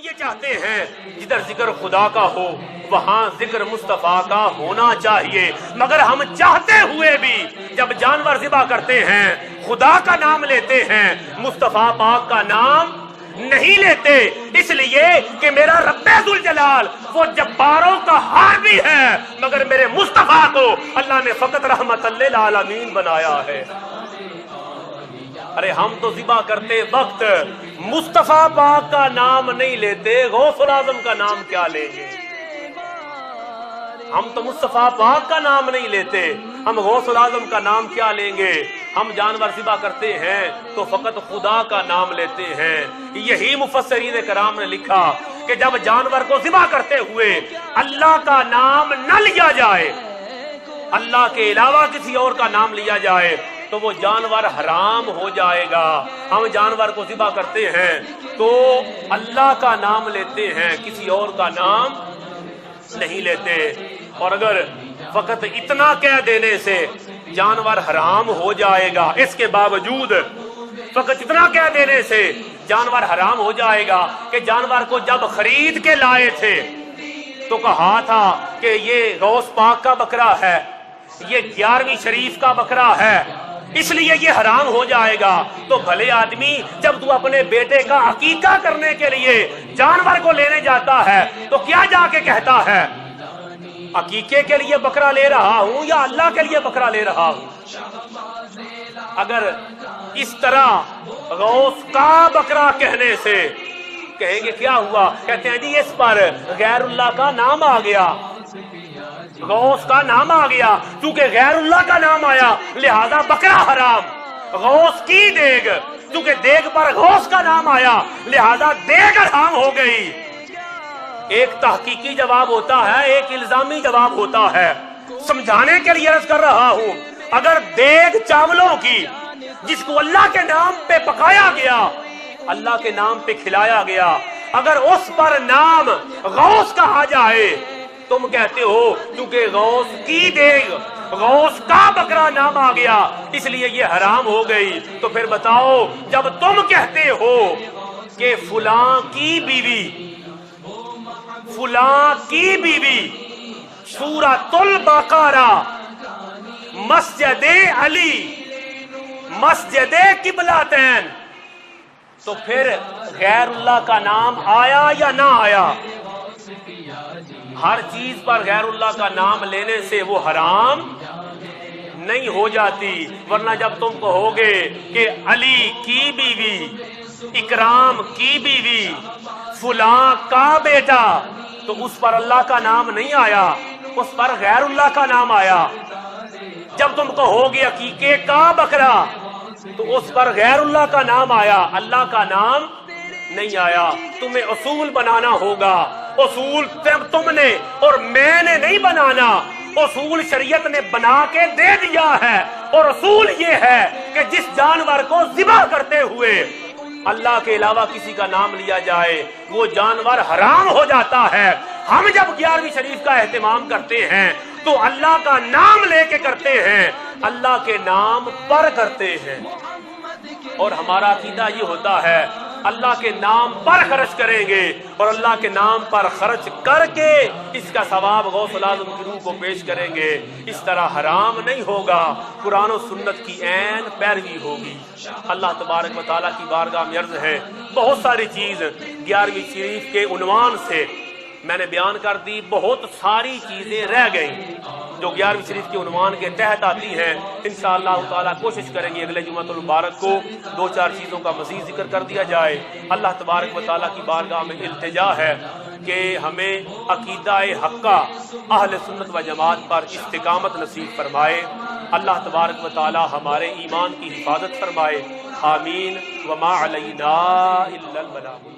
یہ چاہتے ہیں جدھر ذکر خدا کا ہو وہاں ذکر مصطفیٰ کا ہونا چاہیے، مگر ہم چاہتے ہوئے بھی جب جانور ذبح کرتے ہیں خدا کا نام لیتے ہیں، مصطفیٰ پاک کا نام نہیں لیتے، اس لیے کہ میرا رب ذوالجلال وہ جباروں کا ہار بھی ہے، مگر میرے مصطفیٰ کو اللہ نے فقط رحمت للعالمین بنایا ہے۔ ارے ہم تو ذبح کرتے وقت مصطفیٰ پاک کا نام نہیں لیتے، غوث الاعظم کا نام کیا لیں گے؟ ہم تو مصطفیٰ پاک کا نام نہیں لیتے، ہم غوث الاعظم کا نام کیا لیں گے؟ ہم جانور ذبح کرتے ہیں تو فقط خدا کا نام لیتے ہیں۔ یہی مفسرین کرام نے لکھا کہ جب جانور کو ذبح کرتے ہوئے اللہ کا نام نہ لیا جائے، اللہ کے علاوہ کسی اور کا نام لیا جائے تو وہ جانور حرام ہو جائے گا۔ ہم جانور کو ذبح کرتے ہیں تو اللہ کا نام لیتے ہیں، کسی اور کا نام نہیں لیتے۔ اور اگر فقط اتنا کہہ دینے سے جانور حرام ہو جائے گا، اس کے باوجود فقط اتنا کہہ دینے سے جانور حرام ہو جائے گا کہ جانور کو جب خرید کے لائے تھے تو کہا تھا کہ یہ غوث پاک کا بکرا ہے، یہ 11ویں شریف کا بکرا ہے، اس لیے یہ حرام ہو جائے گا۔ تو بھلے آدمی جب تو اپنے بیٹے کا عقیقہ کرنے کے لیے جانور کو لینے جاتا ہے تو کیا جا کے کہتا ہے؟ عقیقے کے لیے بکرا لے رہا ہوں یا اللہ کے لیے بکرا لے رہا ہوں؟ اگر اس طرح غوث کا بکرا کہنے سے کہیں گے کیا ہوا؟ کہتے ہیں جی اس پر غیر اللہ کا نام آ گیا، غوث کا نام آ گیا، چونکہ غیر اللہ کا نام آیا لہذا بکرا حرام۔ غوث کی دیگ، چونکہ دیگ پر غوث کا نام آیا لہذا دیگ حرام ہو گئی۔ ایک تحقیقی جواب ہوتا ہے، ایک الزامی جواب ہوتا ہے۔ سمجھانے کے لیے عرض کر رہا ہوں، اگر دیگ چاولوں کی جس کو اللہ کے نام پہ پکایا گیا، اللہ کے نام پہ کھلایا گیا، اگر اس پر نام غوث کہا جائے، تم کہتے ہو کیونکہ غوث کی دیگ، غوث کا بکرا نام آ گیا اس لیے یہ حرام ہو گئی، تو پھر بتاؤ جب تم کہتے ہو کہ فلاں کی بیوی، فلاں کی بیوی سورۃ البقرہ، مسجد علی، مسجد قبلتین، تو پھر غیر اللہ کا نام آیا یا نہ آیا؟ ہر چیز پر غیر اللہ کا نام لینے سے وہ حرام نہیں ہو جاتی، ورنہ جب تم کہو گے کہ علی کی بیوی، اکرام کی بیوی، فلاں کا بیٹا، تو اس پر اللہ کا نام نہیں آیا، اس پر غیر اللہ کا نام آیا۔ جب تم کہو گے عقیقے کا بکرا تو اس پر غیر اللہ کا نام آیا، اللہ کا نام نہیں آیا۔ تمہیں اصول بنانا ہوگا، اصول تم نے اور میں نے نہیں بنانا، اصول شریعت نے بنا کے دے دیا ہے، اور اصول یہ ہے کہ جس جانور کو ذبح کرتے ہوئے اللہ کے علاوہ کسی کا نام لیا جائے وہ جانور حرام ہو جاتا ہے۔ ہم جب 11ویں شریف کا اہتمام کرتے ہیں تو اللہ کا نام لے کے کرتے ہیں، اللہ کے نام پر کرتے ہیں، اور ہمارا عقیدہ یہ ہوتا ہے اللہ کے نام پر خرچ کریں گے اور اللہ کے نام پر خرچ کر کے اس کا ثواب غوث الاعظم کی روح کو پیش کریں گے۔ اس طرح حرام نہیں ہوگا، قرآن و سنت کی عین پیروی ہوگی۔ اللہ تبارک و تعالیٰ کی بارگاہ میں عرض ہے، بہت ساری چیز 11ویں شریف کے عنوان سے میں نے بیان کر دی، بہت ساری چیزیں رہ گئیں جو 11ویں شریف کے عنوان کے تحت آتی ہیں۔ انشاءاللہ تعالیٰ کوشش کریں گے اگلے جمعۃ المبارک کو 2-4 چیزوں کا مزید ذکر کر دیا جائے۔ اللہ تبارک و تعالیٰ کی بارگاہ میں التجا ہے کہ ہمیں عقیدہ حقہ اہل سنت و جماعت پر استقامت نصیب فرمائے۔ اللہ تبارک و تعالیٰ ہمارے ایمان کی حفاظت فرمائے۔ آمین۔ وما علینا الا البلاغ۔